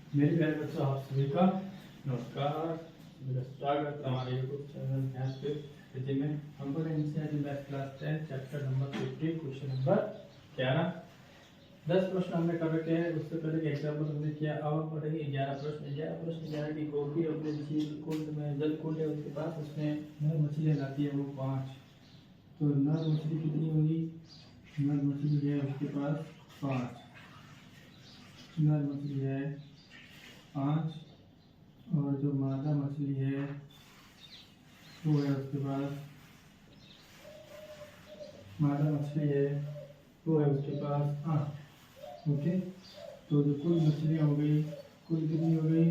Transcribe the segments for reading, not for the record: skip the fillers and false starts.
मेरे प्यारे बच्चों, आप सभी का नमस्कार। मेरा स्वागत हमारे यूट्यूब चैनल मैथ पे हिंदी में। हम पढ़ NCERT math class 10 chapter number 15 question number 11। 10 प्रश्न हमने कर रखे हैं। उससे पहले एक एग्जाम्पल हमने किया। अब हम पढ़ेंगे 11 प्रश्न। 11 की कॉपी अपने झील कुंड में, जल कुंड है उसके पास, उसमें नर मछलियाँ लाती है वो 5। तो नर मछली कितनी होगी? नर मछली है उसके पास 5। नर मछली है 5 और जो मादा मछली है वो है उसके पास, मादा मछली है वो है उसके पास 8। ओके, तो जो कुल मछलियाँ हो गई, कुल कितनी हो गई?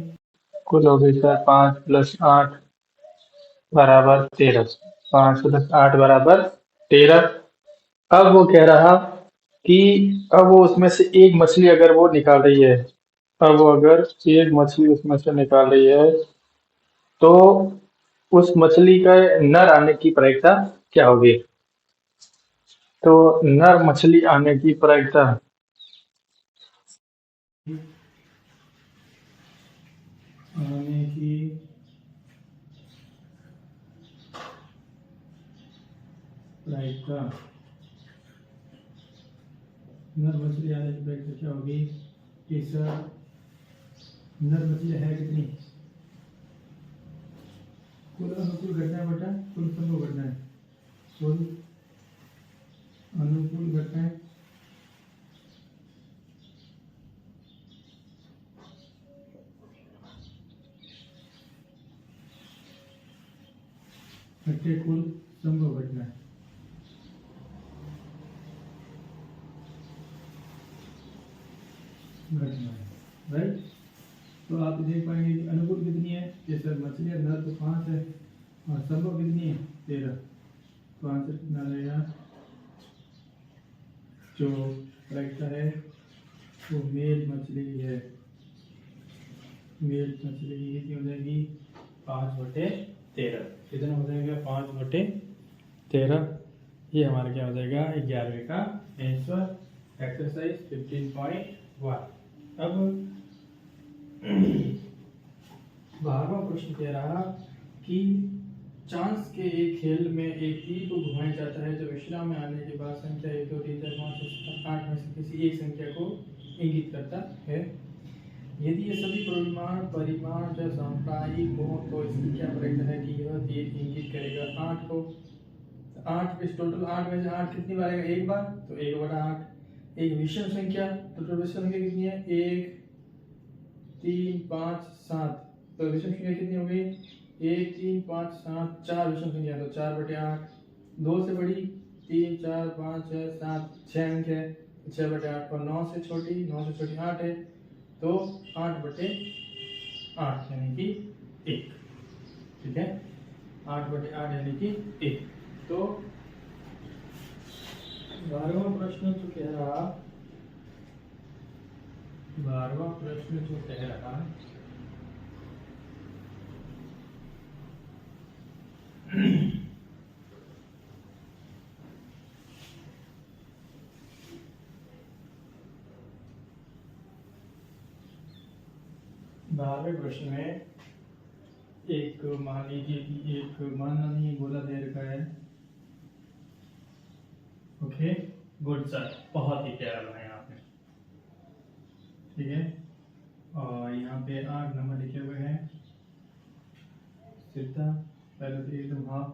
कुल हो गई सर 5 + 8 बराबर 13। 5 + 8 बराबर 13। अब वो कह रहा कि अब वो उसमें से एक मछली अगर वो निकाल रही है, अब वो अगर एक मछली उसमें से निकाल रही है तो उस मछली का नर आने की प्रायिकता क्या होगी? तो नर मछली आने की प्रायिकता आने की प्रायिकता नर मछली आने की प्रायिकता क्या होगी? कि सर नर मछली है कितनी? कुल अनुकूल घटना बटा कुल संभव घटना। कुल अनुकूल घटना घटे कुल संभव घटना। राइट। तो आप देख पाएंगे कि अनुकूल कितनी है? ये सर मछलियाँ नर तो 5 है और संभव कितनी है? 13। 5 से कितना रहेगा? जो प्रायिकता है वो मेल मछली है। मेल मछली की कितनी हो जाएगी? 5/13। कितना हो जाएगा? 5/13। ये हमारा क्या हो जाएगा? 11वें का आंसर। एक्सरसाइज 15.1। अब 12वां प्रश्न कह रहा कि चांस के एक खेल में एक तीर को घुमाया जाता है जो विश्राम में आने के बाद संख्या 1 2 3 4 5 6 7 8 में से किसी एक संख्या को इंगित करता है। यदि ये सभी परिमाण जो साम्प्रदायिक हो तो इसकी क्या प्रायिकता है कि यह तीर इंगित करेगा 8 को? 8 इस टोटल 8 में से 8 कितनी बार आएगा? एक बार, तो 1/8। एक विषम संख्या, टोटल विषम संख्या कितनी है? 1 3 5 7। तो विषम संख्या कितनी हो गई? 1 3 5 7 4 विषम संख्या, तो 4/8। 2 से बड़ी 3 4 5 6 7 6 अंक है, 6/8 पर 9 से छोटी 8 है, तो 8/8 यानी कि 1। ठीक है, 8/8 यानी कि 1। तो 12वां प्रश्न जो कह रहा 12वां प्रश्न जो कह रहा 12वें प्रश्न में एक मान लीजिए कि एक माननीय गोला दे रखा है। ओके, गुड सर, बहुत ही प्यारा बनाया आपने। ठीक है, और यहाँ पे 8 नंबर लिखे हुए हैं। सीधा पहले तो एकदम हाफ,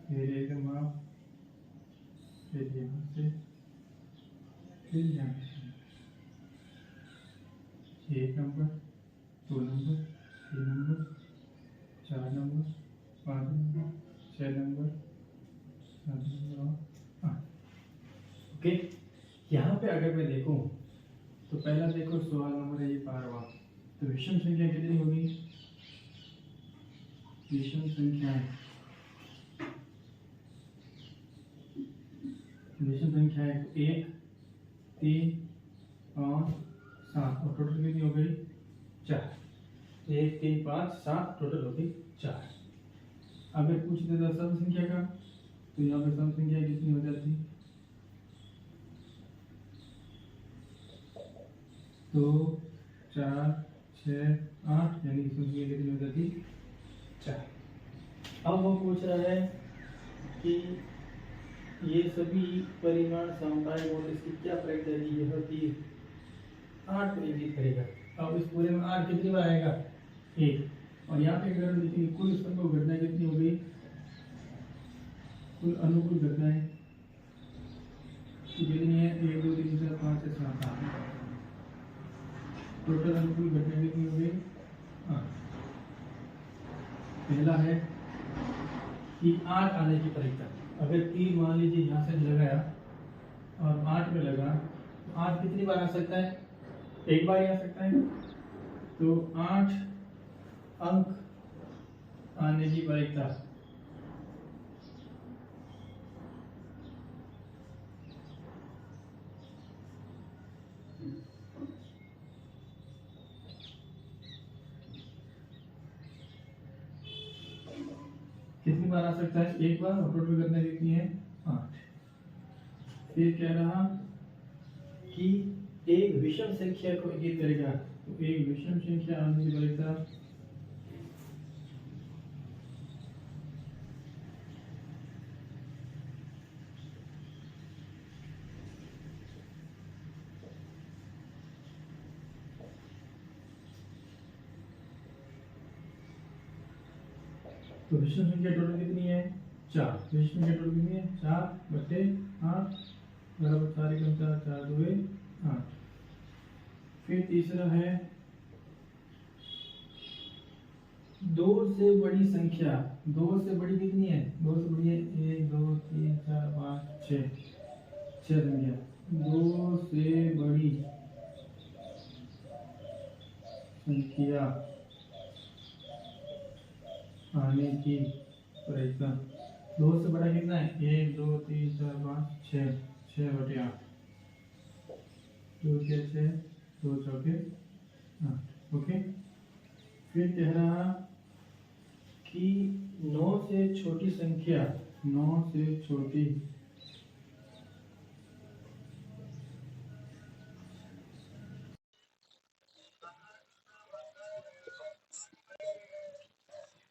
फिर एकदम हाफ, फिर यहाँ से, फिर यहाँ से 1 number, 2 number, 3 number, 4 number, 5 number, 6 number, 7 number और 8। ओके, यहाँ पे अगर मैं देखूँ तो पहला देखो 16 नंबर है, ये 12वां। तो विषम संख्या कितनी होगी? विषम संख्या है, विषम संख्या है 1 3 5 7 और टोटल कितनी हो गई? 4। 1 3 5 7 टोटल हो गई 4। अगर पूछ देता सम संख्या का तो यहाँ पर सम संख्या कितनी हो जाती? 2 4 6 8 यानी इसमें कितनी हो जाती 4। अब वो पूछ रहा है कि ये सभी परिमाण सामुदायिक और इसकी क्या प्रक्रिया है, यह होती 8 को इंगित करेगा। अब इस पूरे में 8 कितनी बार आएगा 1, और यहाँ पे अगर हम देखेंगे कुल संभव घटनाएं कितनी हो गई, कुल अनुकूल घटनाएं कितनी है 1 2 3 4 5 6 7 8, टोटल अनुकूल घटनाएं कितनी हो गई 8। पहला है कि 8 आने की परीक्षा, अगर तीर मान लीजिए यहाँ से लगाया और 8 में लगा तो 8 कितनी बार आ सकता है, एक बार ही आ सकता है। तो 8 अंक आने की परीक्षा कितनी बार आ सकता है, एक बार, और टोटल करने कितनी है 8। फिर कह रहा कि एक विषम संख्या को इंगित करेगा, तो एक विषम संख्या आने की परीक्षा तो विषम संख्या टोटल कितनी है 4, विषम संख्या टोटल कितनी है 4/8 बराबर 4 एकम 4 4 2 8। फिर तीसरा है 2 से बड़ी संख्या, 2 से बड़ी कितनी है, 2 से बड़ी है 1 2 3 4 5 6 संख्या, 2 से बड़ी संख्या आने की परीक्षा, 2 से बड़ा कितना है 1 2 3 4 5 6 6/8, 2 के 6 2 चौके 8। ओके। फिर कह रहा कि 9 से छोटी संख्या, 9 से छोटी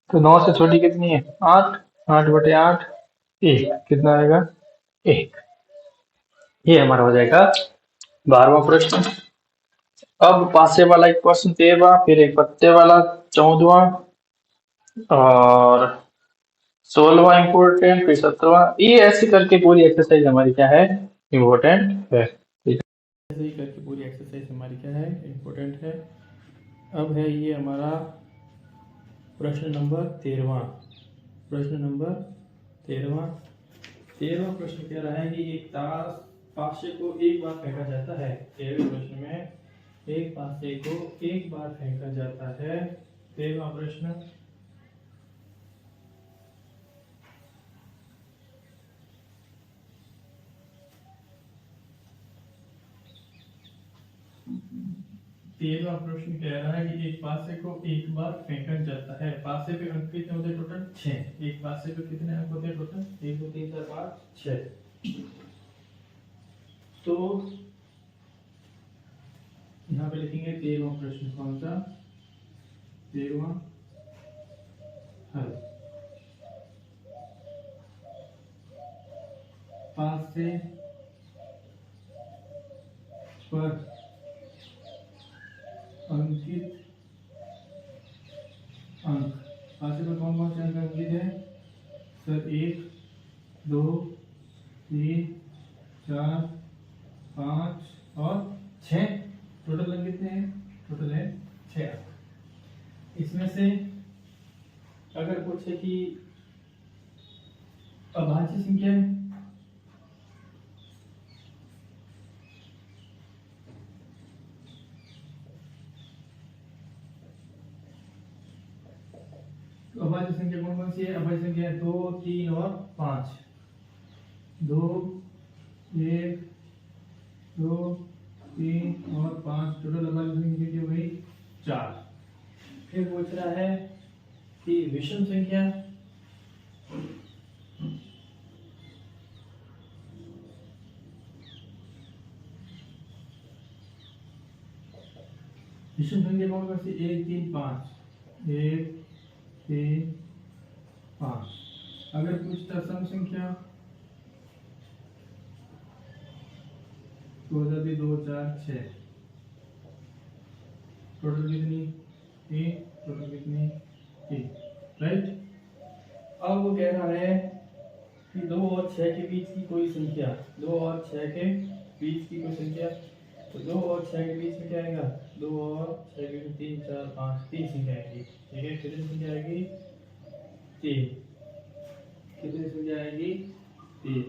तो 9 से छोटी कितनी है 8, 8/8 1 कितना आएगा 1। ये हमारा हो जाएगा 12वां प्रश्न। अब पासे वाला एक प्रश्न 13वां, फिर एक पत्ते वाला 14वां और 16वां इम्पोर्टेंट, फिर 17वां। ये ऐसे करके पूरी एक्सरसाइज हमारी क्या है इम्पोर्टेंट है। ऐसे ही करके पूरी एक्सरसाइज हमारी क्या है इम्पोर्टेंट है। अब है ये हमारा प्रश्न नंबर 13वां, प्रश्न नंबर 13वां प्रश्न कह रहा है कि एक ताश पासे को एक बार फेंका जाता है। 13वें प्रश्न में एक पासे को एक बार फेंका जाता है। 13वां प्रश्न कह रहा है कि एक पासे को एक बार फेंका जाता है। पासे पे अंक कितने होते हैं टोटल 6। एक पासे पे कितने अंक होते हैं टोटल 1 2 3 4 5 6। तो यहाँ पे लिखेंगे 13वां प्रश्न, कौन सा 13वां हल। पासे पर अंकित अंक, पासे पर कौन कौन से अंक अंकित है सर 1 2 3 4 5 और 6। टोटल अंक कितने हैं, टोटल है 6 अंक। इसमें से अगर पूछे कि अभाज्य संख्या है, तो अभाज्य संख्या कौन कौन सी है, अभाज्य संख्या 2 3 और 5। 2 1 2 3 और 5, टोटल अभाज्य संख्या कितनी हो गई 4। फिर पूछ रहा है कि विषम संख्या, विषम संख्या कौन कौन सी? 1 3 5, 1 3 5। अगर पूछता सम संख्या तो हो जाती 2 4 6। टोटल कितनी? 3। टोटल कितनी? 3। राइट। अब वो कह रहा है कि 2 और 6 के बीच की कोई संख्या, 2 और 6 के बीच की कोई संख्या, तो 2 और 6 के बीच में क्या आएगा? 2 और 6 के बीच 3 4 5, 3 संख्या आएगी। ठीक है, कितनी संख्या आएगी? 3। कितनी संख्या आएगी? 3।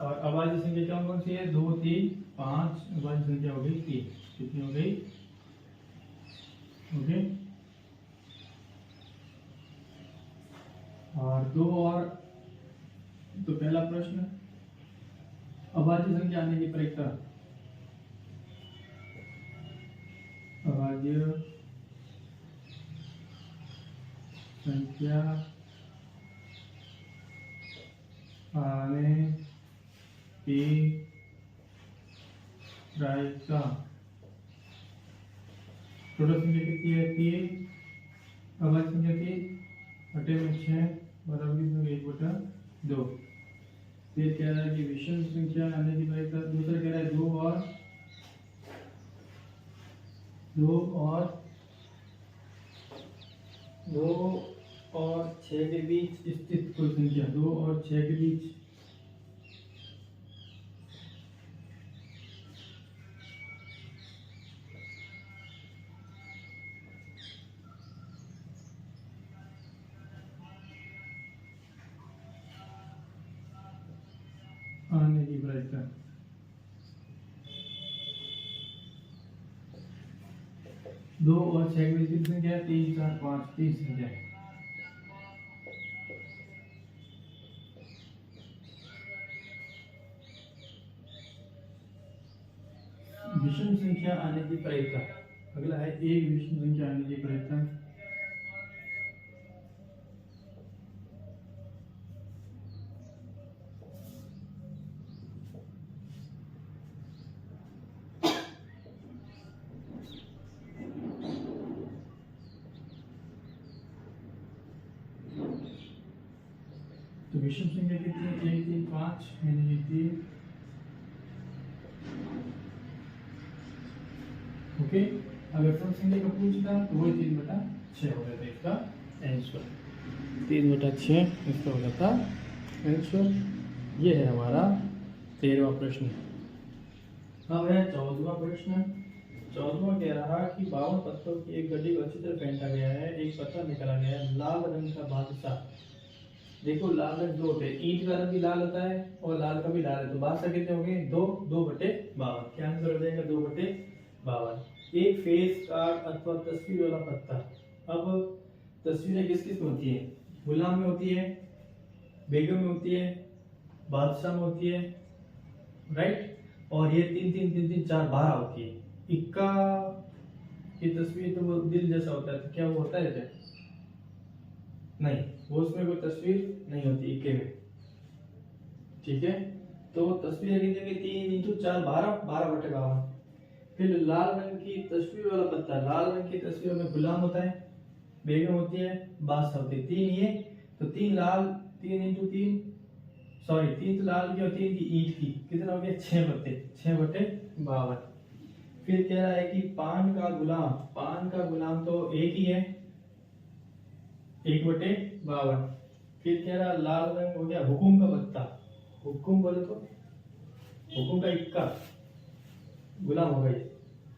और अभाज्य संख्या कौन कौन सी है? 2 3 5। अभाज्य संख्या हो गई 3। कितनी हो गई? ओके। और 2 और, तो पहला प्रश्न, अभाज्य संख्या आने की परीक्षा। अभाज्य संख्या आने की प्रायिकता। टोटल संख्या कितनी है? 3। अभाज्य संख्या 3 बटे में 6 बराबर कितना? 1/2। फिर कह रहा है कि विषम संख्या आने की प्रायिकता। दूसरा कह रहा है 2 और 6 के बीच स्थित कोई संख्या। 2 और 6 के बीच आने की प्रायिकता। दो और 6 के बीच कितनी संख्या है? 3 4 5, 3 संख्या है। विषम संख्या आने की प्रायिकता। अगला है एक विषम संख्या आने की प्रायिकता। तो विषम संख्या कितनी है? 1 3 5 यानी कि 3। ओके। अगर सम संख्या का पूछता तो वही 3/6 हो जाता इसका आंसर। 3/6 इसका हो जाता आंसर। ये है हमारा 13वां प्रश्न। अब है 14वां प्रश्न। 14वां कह रहा कि 52 पत्तों की एक गड्डी को चित्र फेंटा गया है। एक पत्ता निकाला गया है, लाल रंग का बादशाह। देखो लाल रंग दो होते हैं, ईंट का रंग भी लाल होता है और लाल का भी लाल है। तो बादशाह कितने हो गए? 2। 2/52। क्या आंसर हो जाएगा? 2/52। एक फेस कार्ड अथवा तस्वीर वाला पत्ता। अब तस्वीरें किस किस में होती है? गुलाम में होती है, बेगम में होती है, बादशाह में होती है, राइट। और ये 3 3 3 3 4 12 होती है। इक्का की तस्वीर तो वो दिल जैसा होता है, तो क्या वो होता है क्या? नहीं, वो उसमें कोई तस्वीर नहीं होती इक्के में। ठीक है, तो तस्वीर कितनी? 3 × 4 12, 12/52। फिर लाल रंग की तस्वीर वाला पत्ता। लाल रंग की तस्वीर में गुलाम होता है, बेगम होती है, बादशाह होती है। 3 ये, तो 3 लाल, 3 × 3, सॉरी 3 तो लाल की और 3 की ईंट की। कितना हो गया? 6/52। फिर कह रहा है कि पान का गुलाम। पान का गुलाम तो एक ही है, 1/52। फिर कह रहा लाल रंग हो गया हुकुम का पत्ता। हुकुम बोले तो हुकुम का इक्का गुलाम हो गई।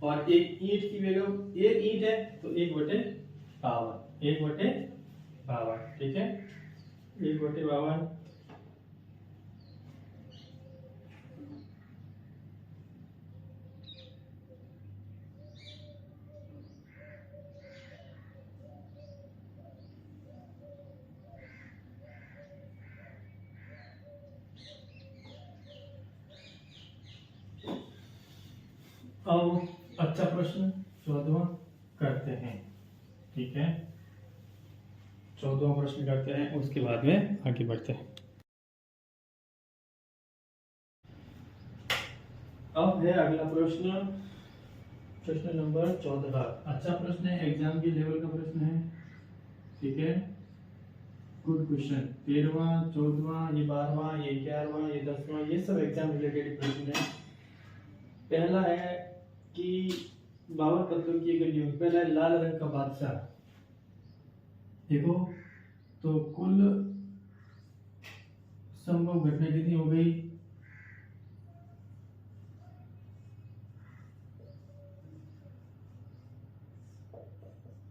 और एक ईंट की बेगम, एक ईंट है तो 1/52। 1/52। ठीक है, 1/52। अब अच्छा प्रश्न 14वां करते हैं। ठीक है, 14वां प्रश्न करते हैं, उसके बाद में आगे बढ़ते हैं। अब है अगला प्रश्न प्रश्न नंबर 14। अच्छा प्रश्न है, एग्जाम के लेवल का प्रश्न है, ठीक है, गुड क्वेश्चन। 13वां, 14वां, ये 12वां, ये 11वां, ये 10वां, ये सब एग्जाम रिलेटेड प्रश्न है। पहला है कि 52 पत्तों की एक गड्डी। पहला है लाल रंग का बादशाह। देखो तो कुल संभव घटना कितनी हो गई?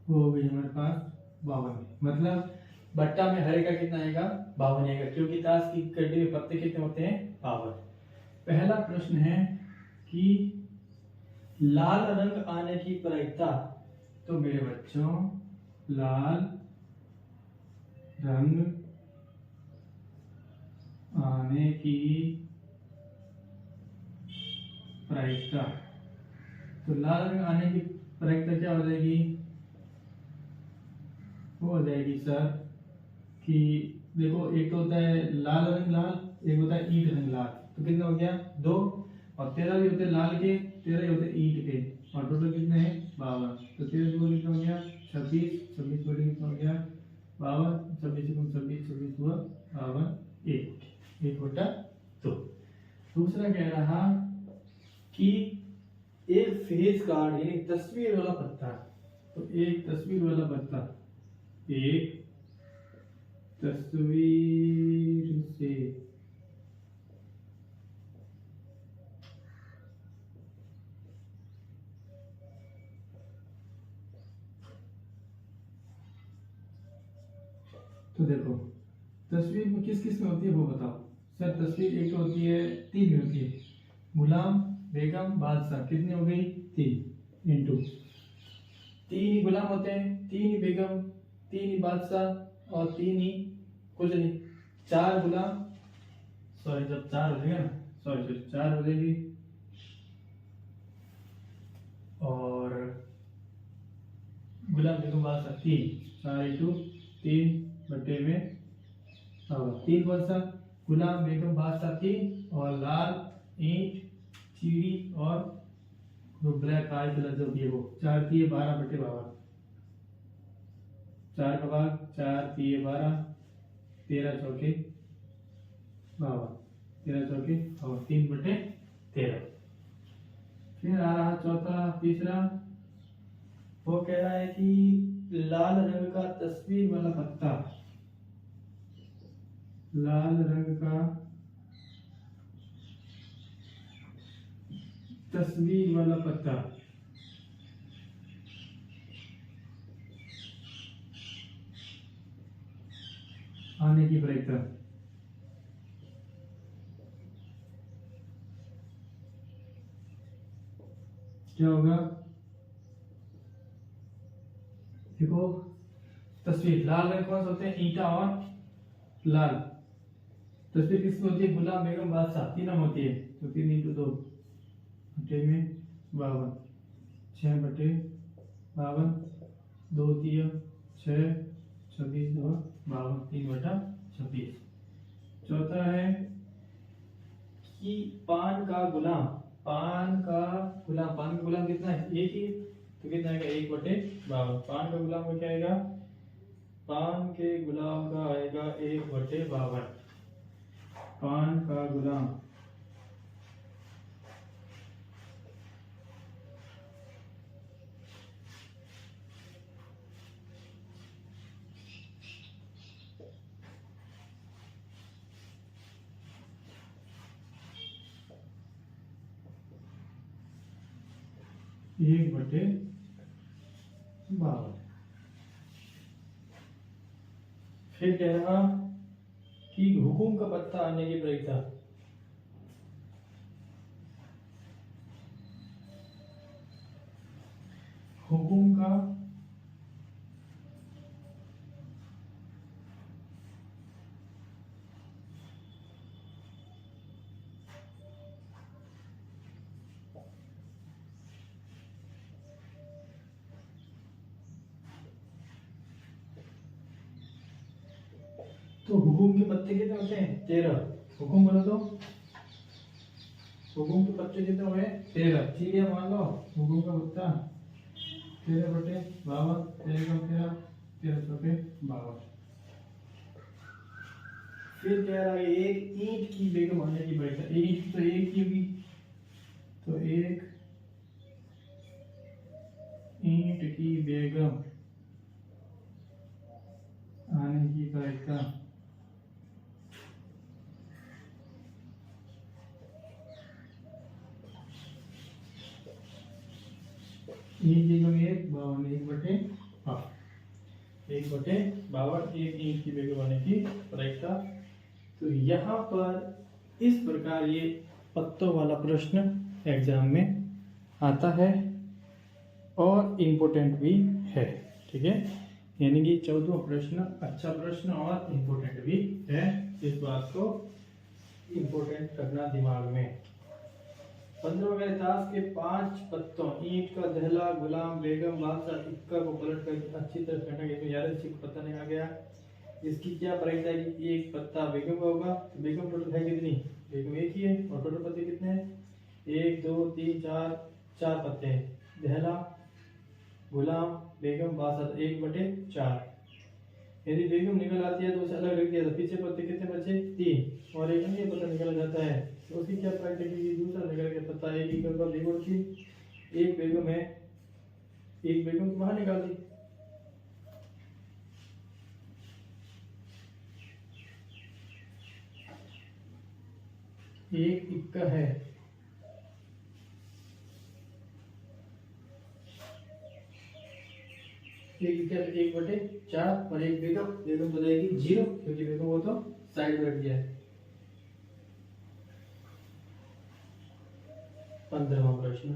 वो हो गई हमारे पास 52। मतलब बट्टा में हरे का कितना आएगा? 52 आएगा, क्योंकि ताश की गड्डी में पत्ते कितने होते हैं? 52। पहला प्रश्न है कि लाल रंग आने की प्रायिकता। तो मेरे बच्चों, लाल रंग आने की प्रायिकता, तो लाल रंग आने की प्रायिकता क्या हो जाएगी? वो हो जाएगी सर कि देखो, एक तो होता है लाल रंग लाल, एक होता है ईंट रंग लाल। तो कितना हो गया? 2। और 13 भी होते हैं लाल के, 13 ही होते हैं ईंट के। और टोटल कितने हैं? 52। तो 13 को कितना हो गया? 26। 26 बटे कितना हो गया? 52। 26 से 26, 26 हुआ 52। एक बटा 2। दूसरा कह रहा कि एक फेज कार्ड यानी तस्वीर वाला पत्ता। तो एक तस्वीर वाला पत्ता, एक तस्वीर से तो देखो तस्वीर में किस किस में होती है वो बताओ सर। तस्वीर एक तो होती है, 3 में होती है, गुलाम, बेगम, बादशाह। कितनी हो गई? 3 इंटू 3 ही गुलाम होते हैं, 3 ही बेगम, 3 ही बादशाह और 3 ही कुछ नहीं। 4 गुलाम, सॉरी जब 4 हो जाएगा ना, सॉरी 4 हो जाएगी। और गुलाम बेगम बादशाह 3, 4 इंटू 3 बटे में 3 कौन सा? गुलाम बेगम बादशाह 3, और लाल, ईंट, चीड़ी और वो ब्लैक काली कलर जो है वो 4 3 12 बटे 52। 4 का भाग 4 3 12, 13 चौके 52, 13 चौके और 3 बटे 13। फिर आ रहा चौथा, तीसरा, वो कह रहा है कि लाल रंग का तस्वीर वाला पत्ता, लाल रंग का तस्वीर वाला पत्ता आने की प्रायिकता। क्या होगा? देखो तस्वीर लाल रंग कौन सा होते हैं? ईंटा और लाल। तस्वीर किसकी होती है? गुलाम बेगम बादशाह, 3 नाम होती है। तो 3 इंटू 2 बटे में 52, 6 बटे 52, 2 3 6, 26 2 52, 3 बटा 26। चौथा है कि पान का गुलाम, पान का गुलाम, पान का गुलाम कितना है? एक ही। तो कितना आएगा? 1 बटे 52। पान का गुलाम का क्या आएगा? पान के गुलाम का आएगा 1 बटे 52। पान का गुलाम एक बटे 52। फिर कह रहा कि हुकुम का पत्ता आने की प्रायिकता। हुकुम का तो हुकुम के पत्ते कितने होते हैं? 13। हुकुम बोलो तो हुकुम के पत्ते कितने हुए 13, ठीक है मान लो हुकुम का पत्ता 13/52, 13 13/52। फिर कह रहा है एक ईंट की बेगम आने की बढ़ेगा, ईंट तो एक ही होगी, तो एक ईंट की बेगम आने की बढ़ेगा। ईंट की बेगम 1/52, 1/52 एक ईंट की बेगम आने की बढ़ेगा। तो यहाँ पर इस प्रकार ये पत्तों वाला प्रश्न एग्जाम में आता है और इम्पोर्टेंट भी है, ठीक है। यानी कि 14वां प्रश्न अच्छा प्रश्न और इम्पोर्टेंट भी है, इस बात को इम्पोर्टेंट रखना दिमाग में। 15 ताश के 5 पत्तों ईंट का दहला, गुलाम, बेगम, बादशाह, इक्का को पलट कर अच्छी तरह फेंटा गया, तो 11 को पत्ता निकाला गया। इसकी क्या प्राइस है कि एक पत्ता बेगम का होगा, तो बेगम टोटल है कितनी, बेगम एक ही है और टोटल पत्ते कितने हैं 1 2 3 4, 4 पत्ते हैं। दहला, गुलाम, बेगम, बादशाह 1/4। यदि बेगम निकल आती है तो उसे अलग रख दिया, तो पीछे पत्ते कितने बचे 3 और एक अन्य पत्ता निकल जाता है, तो उसकी क्या प्राइस लगेगी, दूसरा निकल के पत्ता एक ही करके बेगम की एक बेगम है, एक बेगम को बाहर निकाल दी। एक इक्का है, एक इक्का 1/4 और एक बेगम, बेगम हो जाएगी 0 क्योंकि बेगम वो तो साइड में रख दिया है। 15वां प्रश्न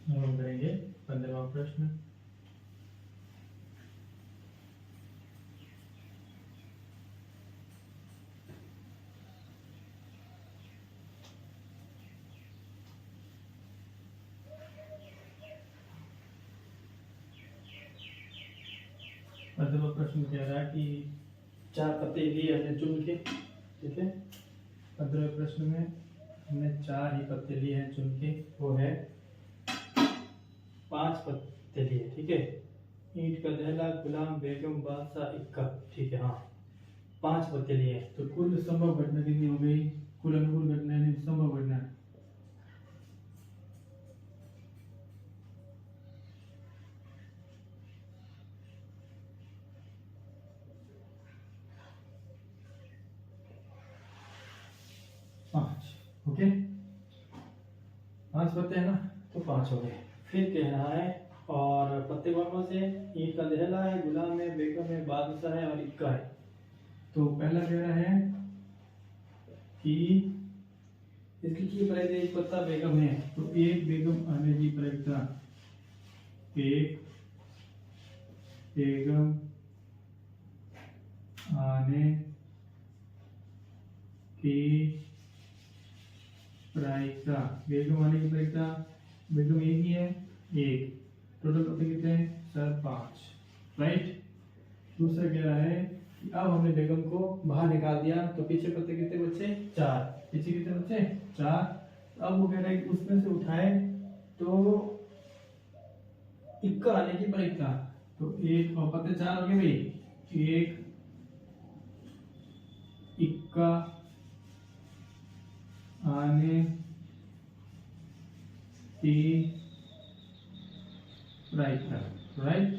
हम करेंगे, 15वां प्रश्न। प्रश्न कह रहा है कि 4 पत्ते लिए हमने चुन के, ठीक है। 15वें प्रश्न में हमने 4 ही पत्ते लिए हैं चुन के, वो है 5 पत्ते लिए, ठीक है। ईंट का दहला, गुलाम, बेगम, बादशाह, इक्का, ठीक है, हाँ 5 पत्ते लिए हैं। तो कुल संभव घटना कितनी हो गई, कुल अनुकूल घटना यानी संभव घटना 5, ओके 5 पत्ते हैं ना, तो 5 हो गए। फिर कह रहा है और पत्ते कौन कौन से, ईंट का दहला है, गुलाम है, बेगम है, बादशाह है और इक्का है। तो पहला कह रहा है कि इसकी की प्राइस एक पत्ता बेगम है, तो एक बेगम आने की प्राइसता, एक बेगम आने की प्राइसता, बेगम आने की प्राइसता, बेगम एक ही है, एक, टोटल पत्ते कितने हैं सर 5, राइट। दूसरा कह रहा है कि अब हमने बेगम को बाहर निकाल दिया, तो पीछे पत्ते कितने बचे 4, पीछे कितने बचे 4। अब वो कह रहा है कि उसमें से उठाए तो इक्का आने की प्राइसता, तो एक और पत्ते 4 हो गए भाई, एक इक्का आने की प्राइसता, राइट।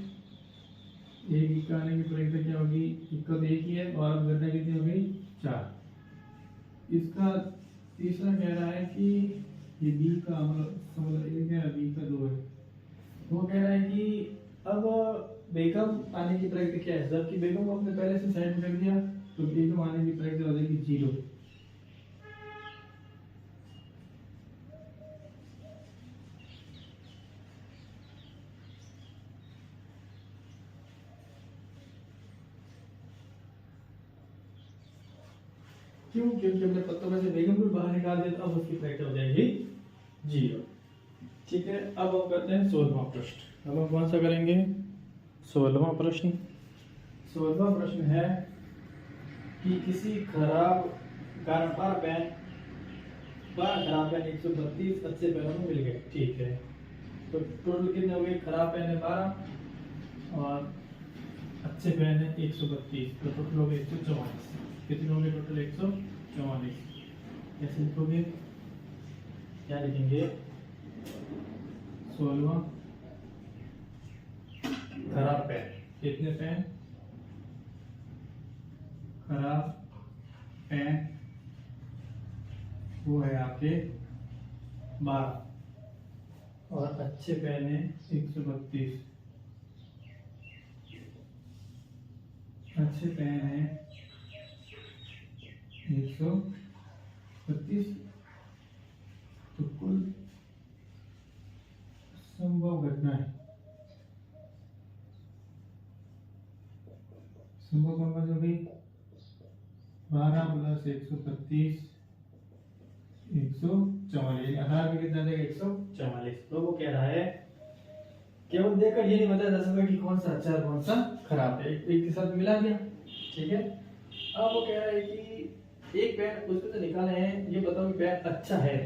एक इक्का आने की प्राइसता क्या होगी, इक्का तो एक ही है और अब घटना कितनी हो गई 4। इसका तीसरा कह रहा है कि ये बी का मतलब एक है, बी का 2 है। वो कह रहा है कि अब बेगम आने की प्राइसता क्या है, जबकि बेगम को अपने पहले से साइड में रख दिया, तो बेगम आने की प्राइसता हो जाएगी 0। क्यों, क्योंकि हमने पत्तों में से बेगम को बाहर निकाल दिया, तो अब उसकी प्राइसता हो जाएगी 0, ठीक है। अब हम करते हैं 16वां प्रश्न। अब हम कौन सा करेंगे 16वां प्रश्न। 16वां प्रश्न है कि किसी खराब कारबार पेन 12 खराब पेन 132, अच्छे पेनों में मिल गए। ठीक है, तो टोटल कितने हो गए? खराब पेन है 12 और अच्छे पेन है 132, तो टोटल हो गए 144। कितने हो गए टोटल? 144। कैसे लिखोगे? क्या लिखेंगे? 16 खराब पेन। कितने पेन खराब पेन? वो है आपके 12 और अच्छे पेन है 132। अच्छे पेन है 132। तो कुल संभव घटनाएं, संभव नंबर जो भी 12 + 132 144। आधार में कितना देगा? 144। तो वो कह रहा है केवल देखकर ये नहीं बता जा सकता कि कौन सा अच्छा है कौन सा खराब है, एक के साथ मिला दिया। ठीक है, अब वो कह रहा है कि एक पेन उसको तो निकाले हैं, ये बताओ कि पेन अच्छा है,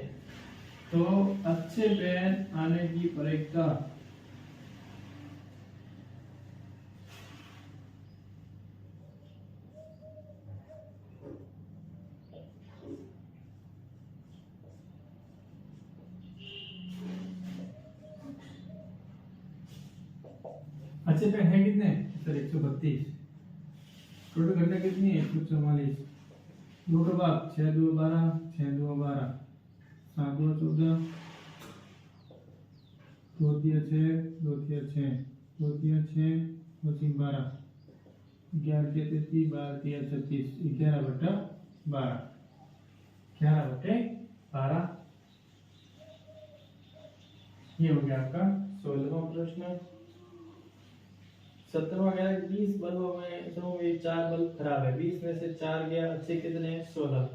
तो अच्छे पेन आने की प्रायिकता अच्छे पेन है कितने? सर 132। टोटल घंटा कितनी है? 144। 2 का भाग 6 2 12, 6 2 12, 7 2 14, 2 3 6, 2 3 6, 2 3 6, 2 3 12, 11 3 33, 12 3 36, 11/12, 11/12। ये हो गया आपका 16वां प्रश्न। 17वां कह रहा है 20 बल्बों में समूह में 4 बल्ब खराब है, 20 में से 4 गया, अच्छे कितने हैं? 16।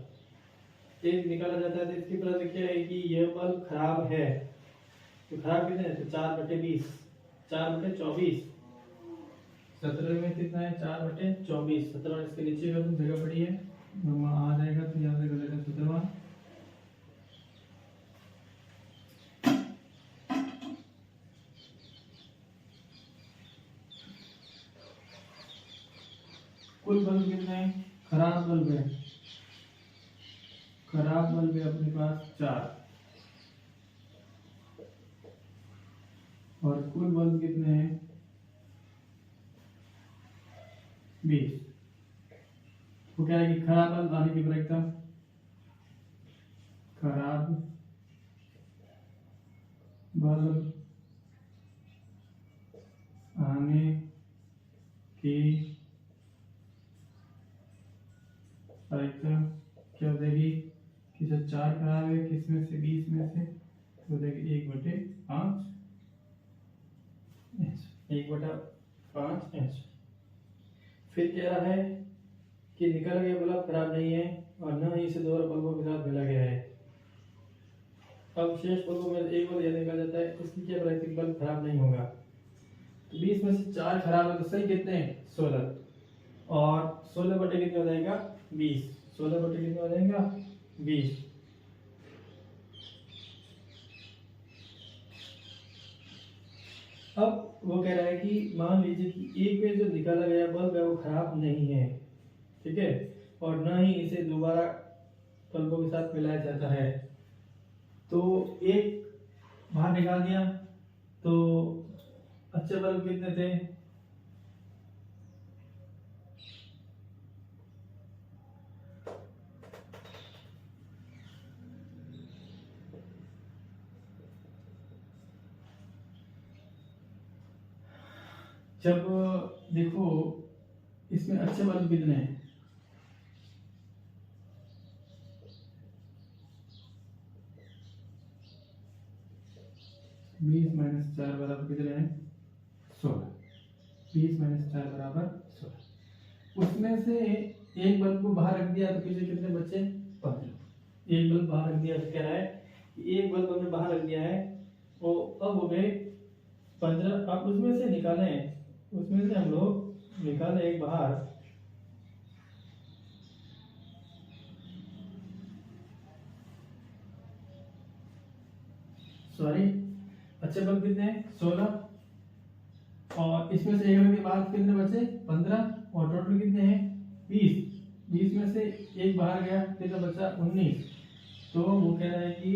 एक निकाला जाता है तो इसकी प्रतिक्रिया है कि यह बल्ब खराब है, तो खराब कितने हैं? तो 4/20, 4/24। 17 में कितना है? 4/24। 17 इसके नीचे का तो जगह पड़ी है, वहाँ आ जाएगा, तो यहाँ से कर लेते हैं 17वां। कुल बल्ब कितने हैं? खराब बल्ब है, खराब बल्ब है अपने पास 4, और कुल बल्ब कितने हैं? 20। तो क्या है कि खराब बल्ब आने की प्रायिकता, खराब बल्ब आने की प्रायिकता क्या हो जाएगी? कि जब 4 खराब है, किस में से? 20 में से, तो हो जाएगी 1/5 इंच, 1/5 इंच। फिर कह रहा है कि निकल गया बल्ब खराब नहीं है और न ही इसे दोबारा बल्बों के साथ मिला गया है। अब शेष बल्बों में एक बार यह निकल जाता है, इसकी क्या प्राकृतिक बल्ब खराब नहीं होगा। तो 20 में से 4 खराब है, तो सही कितने हैं? 16, और 16 बटे कितने हो जाएगा? 20। 16 बटे कितने हो जाएगा? 20। अब वो कह रहा है कि मान लीजिए कि एक में जो निकाला गया बल्ब है वो खराब नहीं है, ठीक है, और न ही इसे दोबारा बल्बों के साथ मिलाया जाता है। तो एक बाहर निकाल दिया, तो अच्छे बल्ब कितने थे? जब देखो इसमें अच्छे बल्ब कितने हैं? बीस माइनस 4 बराबर कितने हैं? 16। 20 माइनस 4 बराबर 16। उसमें से एक बल्ब को बाहर रख दिया तो पीछे कितने बचे? 15। एक बल्ब बाहर रख दिया तो कह रहा है कि एक बल्ब हमने बाहर रख दिया है, वो अब हो गए 15। अब उसमें से निकाले, उसमें से हम लोग निकाले एक बाहर, सॉरी अच्छे बल्ब कितने हैं 16, और इसमें से एक के बाद कितने बचे 15, और टोटल कितने हैं 20। 20 में से एक बाहर गया, कितना बचा 19। तो वो कह रहा है कि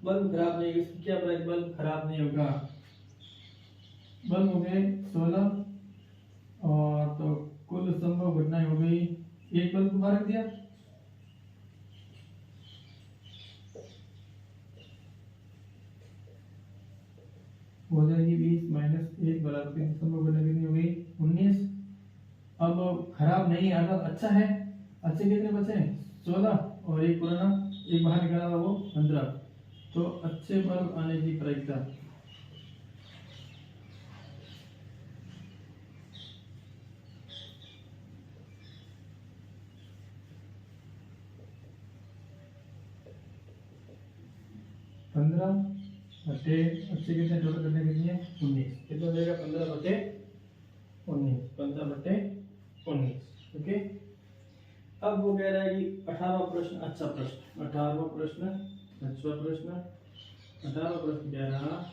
बल्ब खराब नहीं, इसकी क्या प्राइस, बल्ब खराब नहीं होगा। बल्ब हो गए 16, और तो कुल संभव घटनाएं हो गई, एक बल्ब को बाहर दिया, हो जाएगी 20 माइनस 1 बराबर कितनी संभव घटना कितनी हो गई 19। अब खराब नहीं आ रहा, अच्छा है। अच्छे कितने बचे 16, और एक पुराना एक बाहर निकाला हुआ वो 15। तो अच्छे बल्ब आने की प्रायिकता पंद्रह बटे अच्छे कितने टोटल करने कितनी है 19, कितना हो जाएगा 15 बटे 19, 15 बटे 19। ओके, अब वो कह रहा है कि 18वां प्रश्न, अच्छा प्रश्न, 18वां प्रश्न, अच्छा प्रश्न, 18वां प्रश्न कह रहा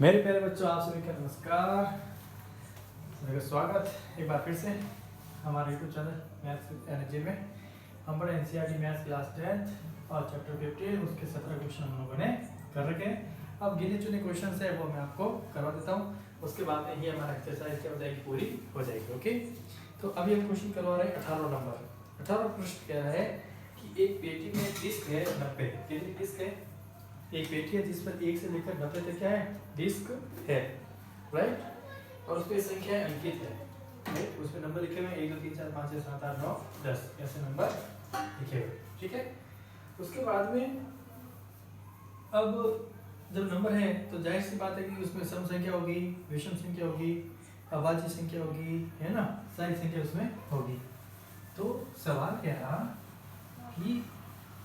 मेरे प्यारे बच्चों, आप सभी का नमस्कार, सभी का स्वागत एक बार फिर से हमारे YouTube channel maths with energy में। हम पढ़े एनसीईआरटी मैथ्स क्लास 10 और चैप्टर 15, उसके 17 क्वेश्चन हम लोगों ने कर रखे हैं। अब गिने चुने क्वेश्चन है वो मैं आपको करवा देता हूँ, उसके बाद में ही हमारा एक्सरसाइज क्या हो जाएगी, पूरी हो जाएगी। ओके, तो अभी हम क्वेश्चन करवा रहे हैं 18 नंबर। 18 प्रश्न कह रहा है कि एक पेटी में डिस्क है 90, कितनी डिस्क है, एक पेटी है जिस पर 1 से लेकर 90 तक क्या है डिस्क है, राइट, और उस पर संख्या अंकित है, राइट, उस पर नंबर लिखे हुए 1 2 3 4 5 6 7 8 9 10 ऐसे नंबर लिखे हुए, ठीक है। उसके बाद में अब जब नंबर है तो जाहिर सी बात है कि उसमें सम संख्या होगी, विषम संख्या होगी, अभाज्य संख्या होगी, है ना, सारी संख्या उसमें होगी। तो सवाल कह रहा कि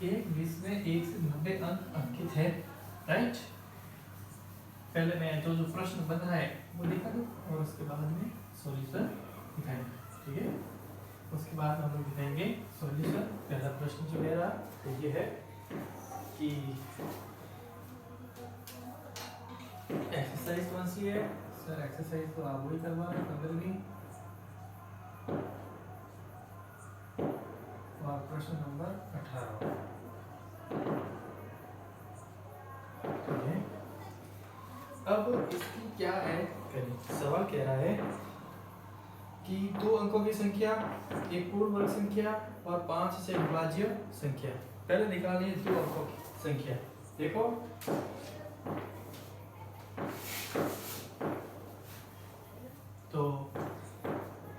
एक डिस्क में 1 से 90 अंक अंकित है, राइट। पहले मैं जो प्रश्न बन रहा है वो लिखा दूं और उसके बाद में सॉल्यूशन दिखाएंगे, ठीक है। उसके बाद हम लोग दिखाएंगे सॉल्यूशन। पहला प्रश्न जो कह रहा तो ये है कि एक्सरसाइज कौन सी है सर, एक्सरसाइज तो आप वही करवा रहे हैं 15वीं, और प्रश्न नंबर 18। अब इसकी क्या है करें, सवाल कह रहा है कि 2 अंकों की संख्या, एक पूर्ण वर्ग संख्या और 5 से विभाज्य संख्या। पहले निकालिए 2 अंकों की संख्या। देखो तो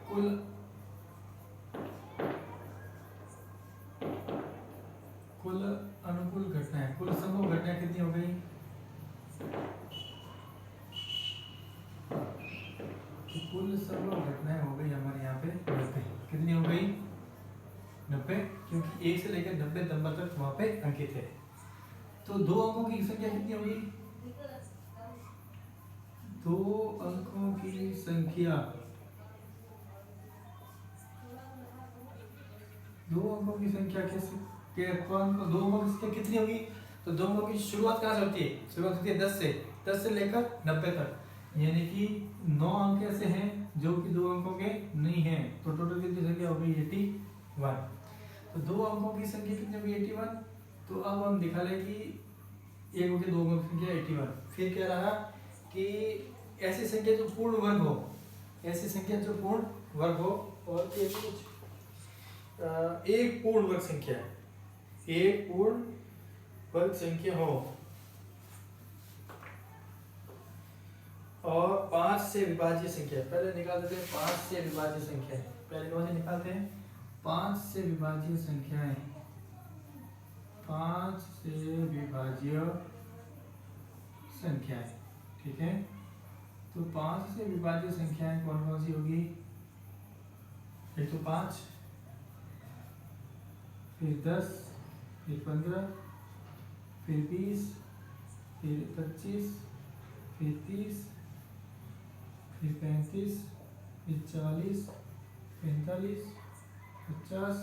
कुल अनुकूल घटनाएं, कुल संभव घटनाएं कितनी हो गई, कुल संभव घटनाएं हो गई हमारे यहाँ पे 90। कितनी हो गई 90, क्योंकि 1 से लेकर 90 नंबर तक वहां पे अंकित है। तो 2 अंकों की संख्या कितनी होगी, 2 अंकों की संख्या, 2 अंकों की संख्या कैसे, कौन 2 अंकों की संख्या कितनी होगी, तो 2 अंकों की शुरुआत कहाँ से होती है, शुरुआत होती है 10 से लेकर 90 तक, यानी कि 9 अंक ऐसे हैं जो कि 2 अंकों के नहीं हैं। तो टोटल कितनी संख्या हो गई 81। तो 2 अंकों की संख्या कितनी होगी 81। तो अब हम दिखा लें कि 1 होगी 2 अंकों की संख्या 81। फिर क्या रहा कि ऐसी संख्या जो पूर्ण वर्ग हो, ऐसी संख्या जो पूर्ण वर्ग हो, और एक पूर्ण वर्ग संख्या, एक पूर्ण वर्ग संख्या हो और 5 से विभाज्य संख्या। पहले निकाल देते हैं 5 से विभाज्य संख्या, पहले निकालते हैं 5 से विभाज्य संख्याएं, 5 से विभाज्य संख्याएं, ठीक है। तो 5 से विभाज्य संख्याएं कौन कौन सी होगी, एक तो 5, फिर 10, फिर 15, फिर 20, फिर 25, फिर 30, फिर 35, फिर 40, 45, 50,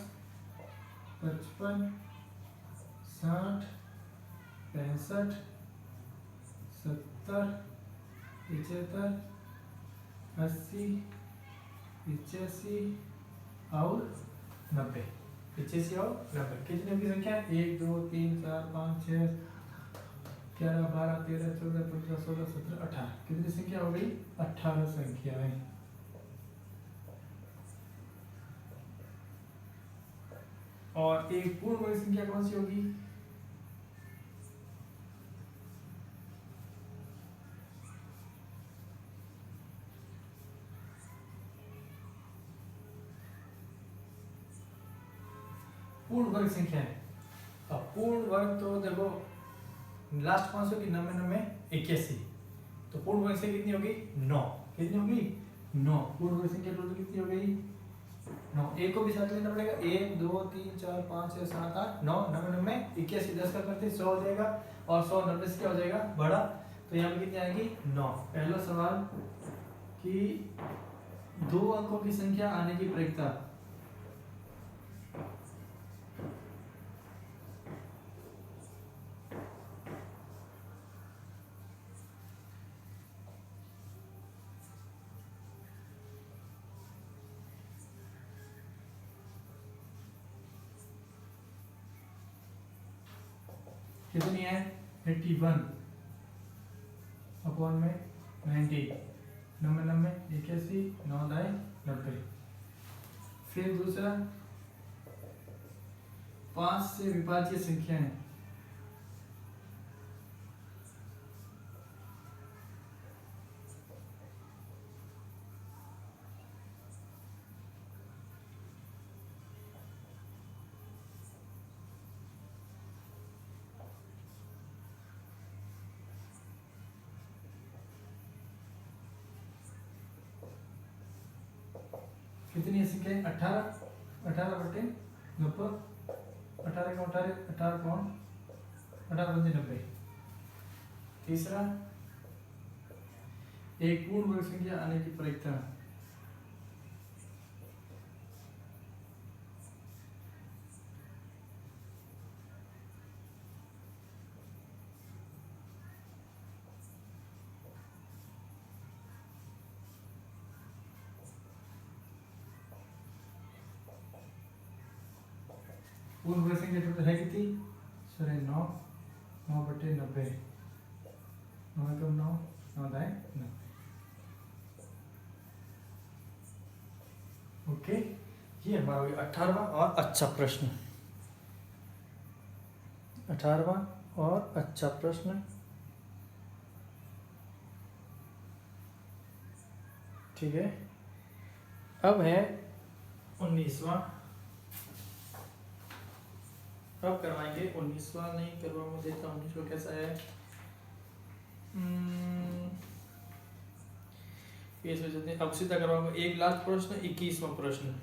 55, 60, 65, 70, 75, 80, 85 और 90। 85 और 90 कितने की संख्या? 1 2 3 4 5 6 11 12 13 14 15 16 17 18। कितनी संख्या हो गई? 18 संख्याएं। और एक पूर्ण वर्ग संख्या कौन सी होगी? पूर्ण वर्ग संख्या है। अब पूर्ण वर्ग तो देखो लास्ट कौन सी होगी? 99 81। तो पूर्ण वर्ग संख्या कितनी होगी? 9। कितनी होगी? 9। पूर्ण वर्ग संख्या टोटल कितनी हो गई? 9। एक को भी साथ लेना पड़ेगा। 1 2 3 4 5 6 7 8 9। 99 81 10 का करते 100 हो जाएगा और 100 90 से क्या हो जाएगा? बड़ा। तो यहाँ पे कितनी आएगी? 9। पहला सवाल कि 2 अंकों की संख्या आने की प्रायिकता। कितनी है? 81 अपॉन में 90। 99 81 9 दाएं 90। फिर दूसरा 5 से विभाज्य संख्याएं। कितनी संख्या? 18। 18 बटे 90। 18 का 18 18 कौन? 18 बटे 90। तीसरा एक पूर्ण वर्ग संख्या आने की प्रायिकता। पूर्ण वर्ग संख्या टोटल है कितनी? सॉरी 9। 9 बटे 90। 9 कम 9 9 दाएं 90। ओके, ये हमारा 18वां और अच्छा प्रश्न। 18वां और अच्छा प्रश्न। ठीक है, अब है 19वां। अब करवाएंगे 19वां। नहीं करवा, मैं देखता हूँ 19वां कैसा है। अब सीधा करवाऊंगा। एक लास्ट प्रश्न 21वां प्रश्न।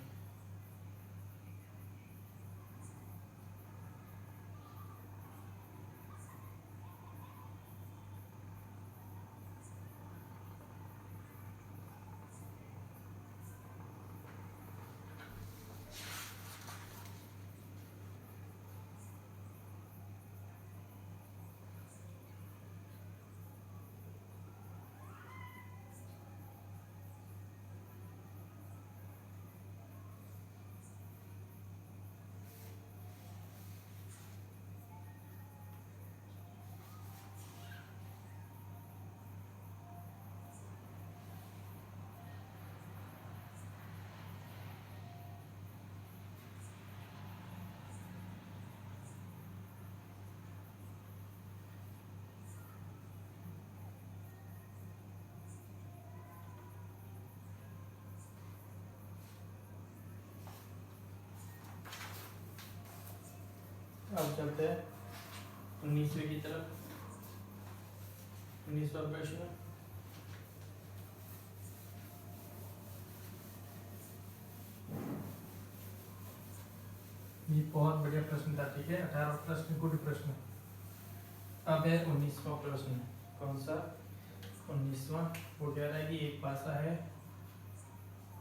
अब चलते हैं 19वें की तरफ। 19वां प्रश्न। ये बहुत बढ़िया प्रश्न था। ठीक है, 18वां प्रश्न गुड प्रश्न। अब है 19वां प्रश्न। कौन सा? 19वां। वो कह रहा है कि एक पासा है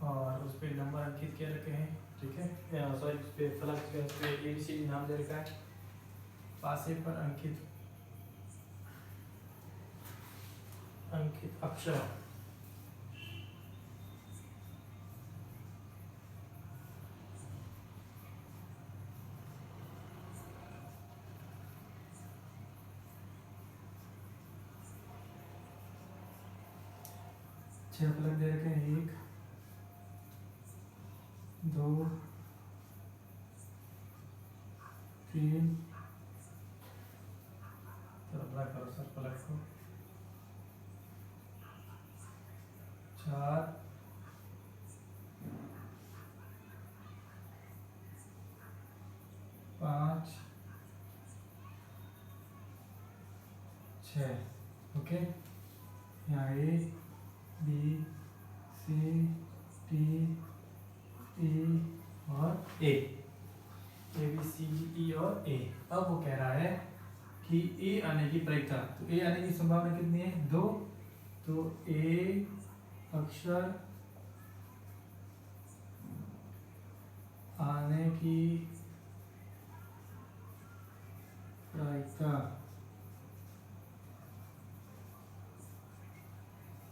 और उस पर नंबर अंकित किए रखे हैं, ठीक है, सॉरी उस पर फलक पे उस पर ABCD नाम दे रखा है। पासे पर अंकित अक्षर छह फलक दे रखे हैं, 1 2 3, थोड़ा बड़ा करो सर फलक को, 4 5 6। ओके, यहाँ A B C D E और A B C D E और A। अब वो कह रहा है कि A आने की प्रायिकता, तो A आने की संभावना कितनी है? 2। तो A अक्षर आने की प्रायिकता,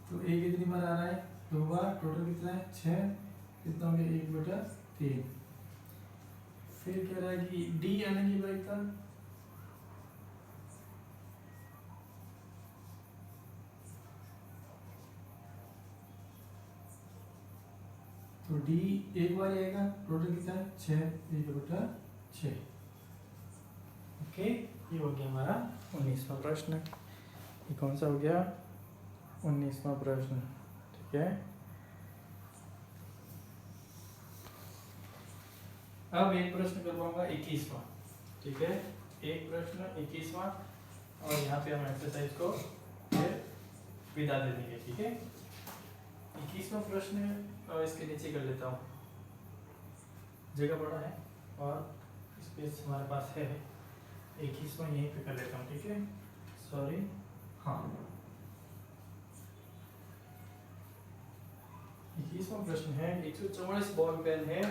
तो A कितनी बार आ रहा है? 2 बार। टोटल कितना है? 6। कितना हो गया? 1/3। फिर कह रहा है कि D आने की प्रायिकता, तो D एक बार आएगा। टोटल कितना है? 6। 1/6। ओके, ये हो गया हमारा 19वां प्रश्न। ये कौन सा हो गया? 19वां प्रश्न, ठीक है। अब एक प्रश्न करवाऊंगा 21वां, ठीक है। एक प्रश्न 21वां और यहाँ पे हम एक्सरसाइज को फिर विदा दे देंगे, ठीक है। 21वां प्रश्न इसके नीचे कर लेता हूँ, जगह बड़ा है और स्पेस हमारे पास है। 21वां यहीं पे कर लेता हूँ, ठीक है, सॉरी। हाँ, 21वां प्रश्न है। 144 बॉल पेन है,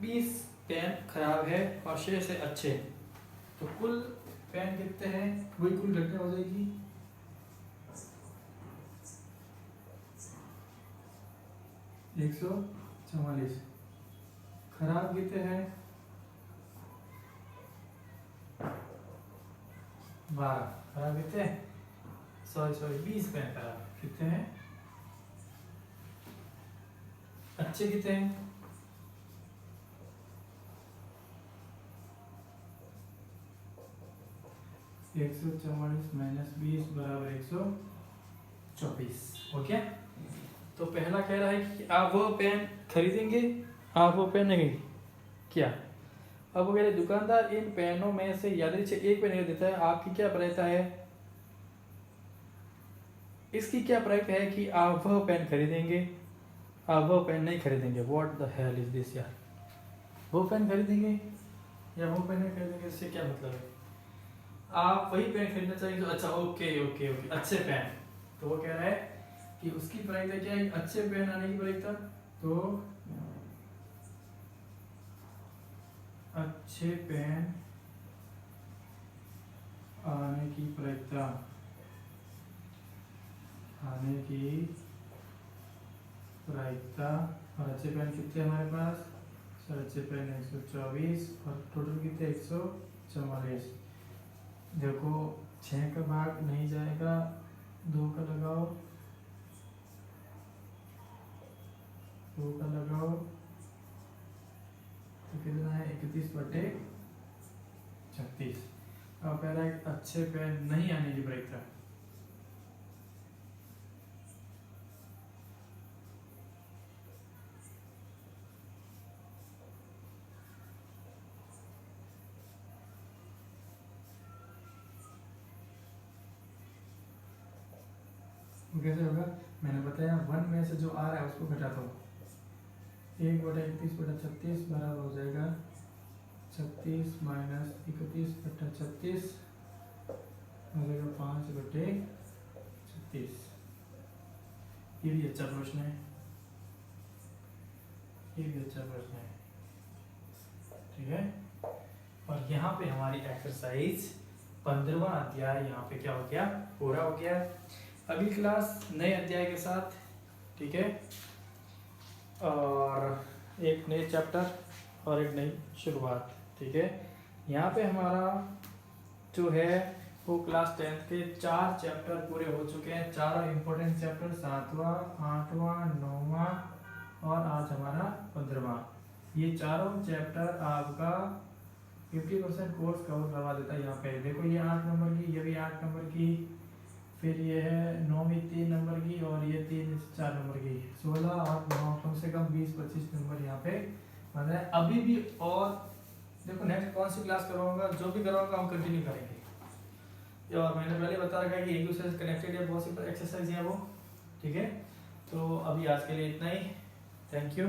20 पेन खराब है और शेष है अच्छे, तो कुल पेन कितने हैं? वही कुल घटना हो जाएगी। एक 144। खराब कितने हैं? 12। खराब कितने? सॉरी 20 पेन खराब। कितने हैं? अच्छे कितने हैं? 144 माइनस 20 बराबर 124। ओके, तो पहला कह रहा है कि आप वो पेन खरीदेंगे, आप वो पेन नहीं क्या। अब वो कह रहे दुकानदार इन पेनों में से यादृच्छिक एक पेन देता है, आपकी क्या प्रायिकता है? इसकी क्या प्रायिकता है कि आप वह पेन खरीदेंगे, आप वह पेन नहीं खरीदेंगे? What the hell is this यार। वो पेन खरीदेंगे या वो पेन नहीं खरीदेंगे, इससे क्या मतलब है? आप वही पेन खरीदना चाहिए। तो अच्छा, ओके ओके ओके, अच्छे पेन। तो वो कह रहा है कि उसकी प्रायिकता क्या है? अच्छे पेन आने की प्रायिकता, तो अच्छे पेन आने की प्रायिकता, आने की प्रायिकता। और अच्छे पेन कितने हमारे पास? सर अच्छे पेन 124 और टोटल कितने? 144। देखो 6 का भाग नहीं जाएगा, 2 का लगाओ, 2 का लगाओ, तो कितना है? 31/36। अब कह रहा है अच्छे पेन नहीं आने की प्रायिकता, वो कैसे होगा? मैंने बताया 1 में से जो आ रहा है उसको घटा दो। 1/31/36 बराबर हो जाएगा 36 माइनस 31/36 हो जाएगा 5/36। ये भी अच्छा प्रश्न है, ये भी अच्छा प्रश्न है, ठीक है। और यहाँ पे हमारी एक्सरसाइज 15वां अध्याय यहाँ पे क्या हो गया, पूरा हो गया। अगली क्लास नए अध्याय के साथ, ठीक है, और एक नए चैप्टर और एक नई शुरुआत, ठीक है। यहाँ पे हमारा जो है वो क्लास 10th के 4 चैप्टर पूरे हो चुके हैं, चारों इम्पोर्टेंट चैप्टर, 7वां, 8वां, 9वां और आज हमारा 15वां। ये चारों चैप्टर आपका 50% कोर्स कवर करवा देता है। यहाँ पे देखो ये 8 नंबर की, ये भी 8 नंबर की, फिर ये है 9वीं 3 नंबर की और ये 4 नंबर की, 16 और 9, कम से कम 20-25 नंबर यहाँ पे मतलब है अभी भी। और देखो नेक्स्ट कौन सी क्लास करवाऊंगा, जो भी करवाऊंगा हम कंटिन्यू करेंगे। और मैंने पहले बता रखा है कि एक दूसरे से कनेक्टेड है, बहुत सी एक्सरसाइज है वो, ठीक है। तो अभी आज के लिए इतना ही, थैंक यू।